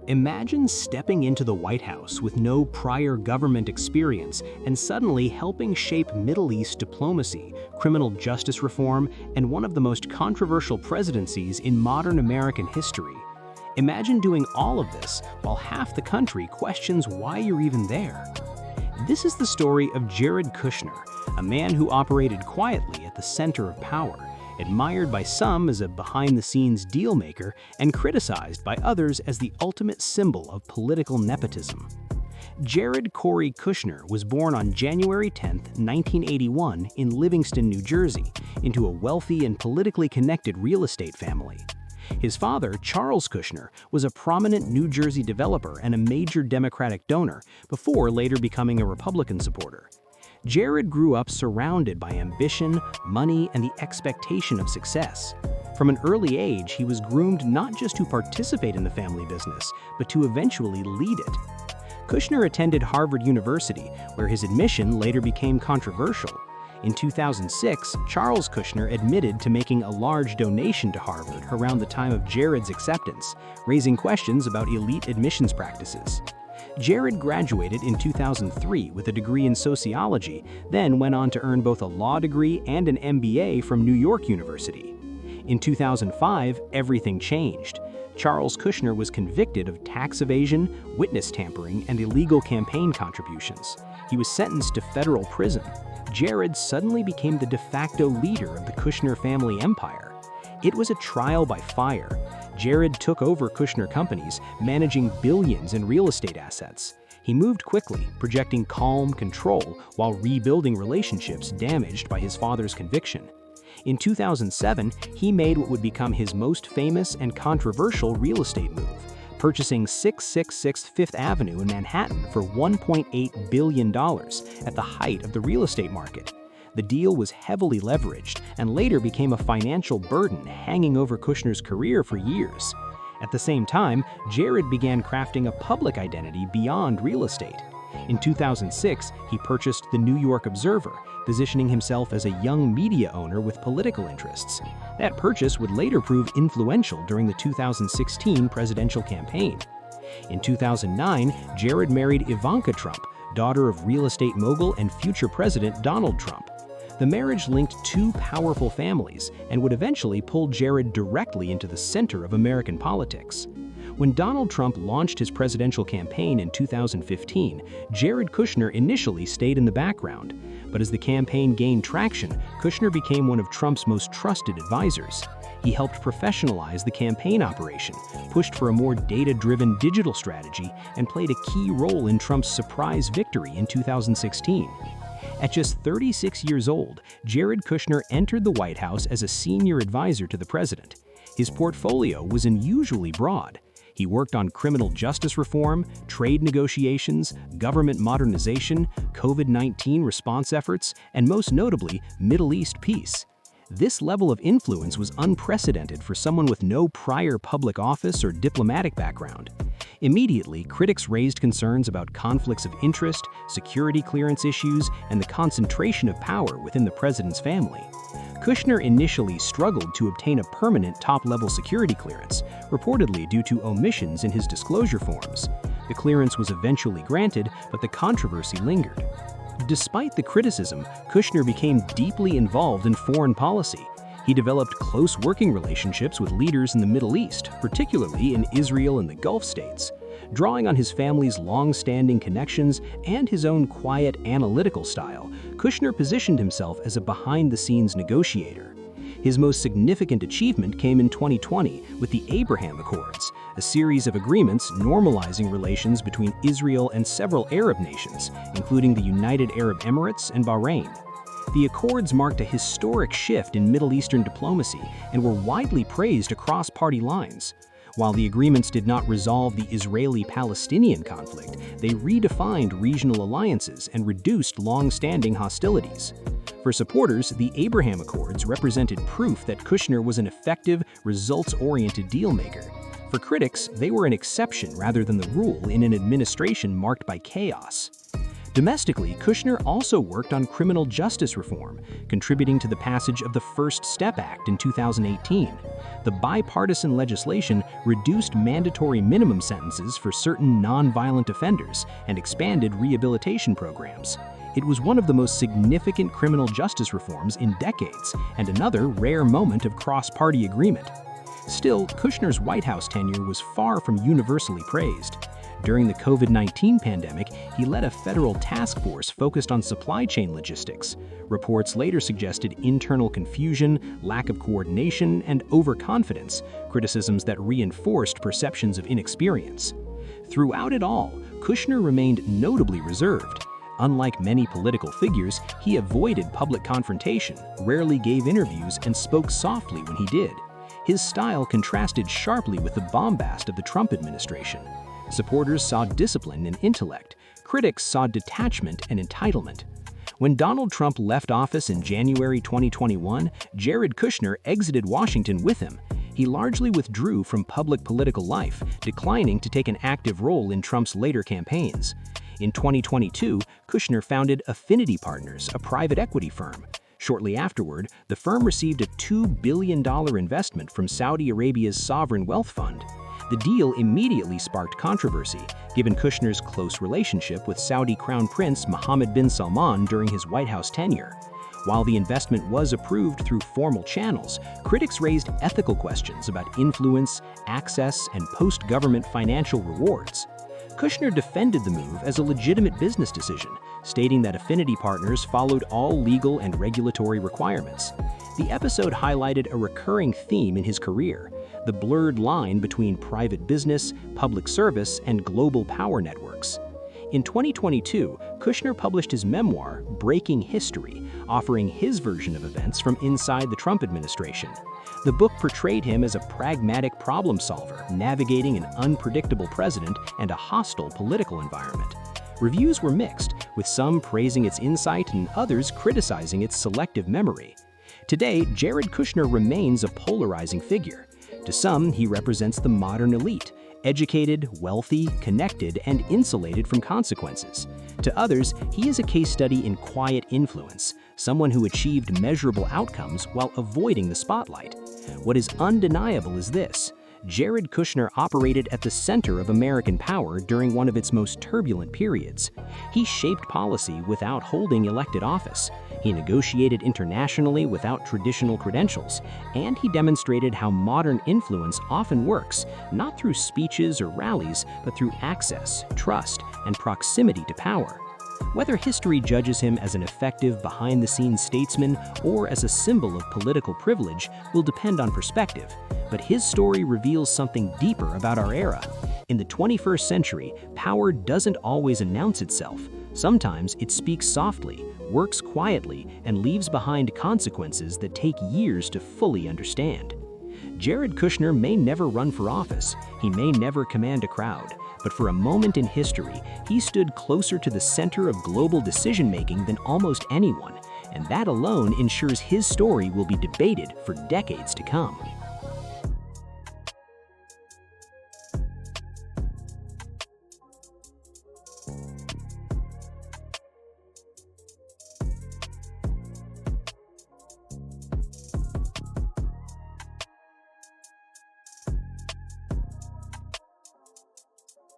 Imagine stepping into the White House with no prior government experience and suddenly helping shape Middle East diplomacy, criminal justice reform, and one of the most controversial presidencies in modern American history. Imagine doing all of this while half the country questions why you're even there. This is the story of Jared Kushner, a man who operated quietly at the center of power, admired by some as a behind-the-scenes deal-maker and criticized by others as the ultimate symbol of political nepotism. Jared Corey Kushner was born on January 10, 1981 in Livingston, New Jersey, into a wealthy and politically connected real estate family. His father, Charles Kushner, was a prominent New Jersey developer and a major Democratic donor before later becoming a Republican supporter. Jared grew up surrounded by ambition, money, and the expectation of success. From an early age, he was groomed not just to participate in the family business, but to eventually lead it. Kushner attended Harvard University, where his admission later became controversial. In 2006, Charles Kushner admitted to making a large donation to Harvard around the time of Jared's acceptance, raising questions about elite admissions practices. Jared graduated in 2003 with a degree in sociology, then went on to earn both a law degree and an MBA from New York University. In 2005, everything changed. Charles Kushner was convicted of tax evasion, witness tampering, and illegal campaign contributions. He was sentenced to federal prison. Jared suddenly became the de facto leader of the Kushner family empire. It was a trial by fire. Jared took over Kushner companies, managing billions in real estate assets. He moved quickly, projecting calm control while rebuilding relationships damaged by his father's conviction. In 2007, he made what would become his most famous and controversial real estate move, purchasing 666 Fifth Avenue in Manhattan for $1.8 billion at the height of the real estate market. The deal was heavily leveraged and later became a financial burden hanging over Kushner's career for years. At the same time, Jared began crafting a public identity beyond real estate. In 2006, he purchased the New York Observer, positioning himself as a young media owner with political interests. That purchase would later prove influential during the 2016 presidential campaign. In 2009, Jared married Ivanka Trump, daughter of real estate mogul and future President Donald Trump. The marriage linked two powerful families and would eventually pull Jared directly into the center of American politics. When Donald Trump launched his presidential campaign in 2015, Jared Kushner initially stayed in the background. But as the campaign gained traction, Kushner became one of Trump's most trusted advisors. He helped professionalize the campaign operation, pushed for a more data-driven digital strategy, and played a key role in Trump's surprise victory in 2016. At just 36 years old, Jared Kushner entered the White House as a senior advisor to the president. His portfolio was unusually broad. He worked on criminal justice reform, trade negotiations, government modernization, COVID-19 response efforts, and most notably, Middle East peace. This level of influence was unprecedented for someone with no prior public office or diplomatic background. Immediately, critics raised concerns about conflicts of interest, security clearance issues, and the concentration of power within the president's family. Kushner initially struggled to obtain a permanent top-level security clearance, reportedly due to omissions in his disclosure forms. The clearance was eventually granted, but the controversy lingered. Despite the criticism, Kushner became deeply involved in foreign policy. He developed close working relationships with leaders in the Middle East, particularly in Israel and the Gulf states. Drawing on his family's long-standing connections and his own quiet, analytical style, Kushner positioned himself as a behind-the-scenes negotiator. His most significant achievement came in 2020 with the Abraham Accords, a series of agreements normalizing relations between Israel and several Arab nations, including the United Arab Emirates and Bahrain. The accords marked a historic shift in Middle Eastern diplomacy and were widely praised across party lines. While the agreements did not resolve the Israeli-Palestinian conflict, they redefined regional alliances and reduced long-standing hostilities. For supporters, the Abraham Accords represented proof that Kushner was an effective, results-oriented dealmaker. For critics, they were an exception rather than the rule in an administration marked by chaos. Domestically, Kushner also worked on criminal justice reform, contributing to the passage of the First Step Act in 2018. The bipartisan legislation reduced mandatory minimum sentences for certain nonviolent offenders and expanded rehabilitation programs. It was one of the most significant criminal justice reforms in decades, and another rare moment of cross-party agreement. Still, Kushner's White House tenure was far from universally praised. During the COVID-19 pandemic, he led a federal task force focused on supply chain logistics. Reports later suggested internal confusion, lack of coordination, and overconfidence, criticisms that reinforced perceptions of inexperience. Throughout it all, Kushner remained notably reserved. Unlike many political figures, he avoided public confrontation, rarely gave interviews, and spoke softly when he did. His style contrasted sharply with the bombast of the Trump administration. Supporters saw discipline and intellect. Critics saw detachment and entitlement. When Donald Trump left office in January 2021, Jared Kushner exited Washington with him. He largely withdrew from public political life, declining to take an active role in Trump's later campaigns. In 2022, Kushner founded Affinity Partners, a private equity firm. Shortly afterward, the firm received a $2 billion investment from Saudi Arabia's sovereign wealth fund. The deal immediately sparked controversy, given Kushner's close relationship with Saudi Crown Prince Mohammed bin Salman during his White House tenure. While the investment was approved through formal channels, critics raised ethical questions about influence, access, and post-government financial rewards. Kushner defended the move as a legitimate business decision, stating that Affinity Partners followed all legal and regulatory requirements. The episode highlighted a recurring theme in his career: the blurred line between private business, public service, and global power networks. In 2022, Kushner published his memoir, Breaking History, offering his version of events from inside the Trump administration. The book portrayed him as a pragmatic problem solver, navigating an unpredictable president and a hostile political environment. Reviews were mixed, with some praising its insight and others criticizing its selective memory. Today, Jared Kushner remains a polarizing figure. To some, he represents the modern elite, educated, wealthy, connected, and insulated from consequences. To others, he is a case study in quiet influence, someone who achieved measurable outcomes while avoiding the spotlight. What is undeniable is this: Jared Kushner operated at the center of American power during one of its most turbulent periods. He shaped policy without holding elected office. He negotiated internationally without traditional credentials, and he demonstrated how modern influence often works, not through speeches or rallies, but through access, trust, and proximity to power. Whether history judges him as an effective behind-the-scenes statesman or as a symbol of political privilege will depend on perspective, but his story reveals something deeper about our era. In the 21st century, power doesn't always announce itself. Sometimes it speaks softly, works quietly, and leaves behind consequences that take years to fully understand. Jared Kushner may never run for office, he may never command a crowd, but for a moment in history, he stood closer to the center of global decision-making than almost anyone, and that alone ensures his story will be debated for decades to come.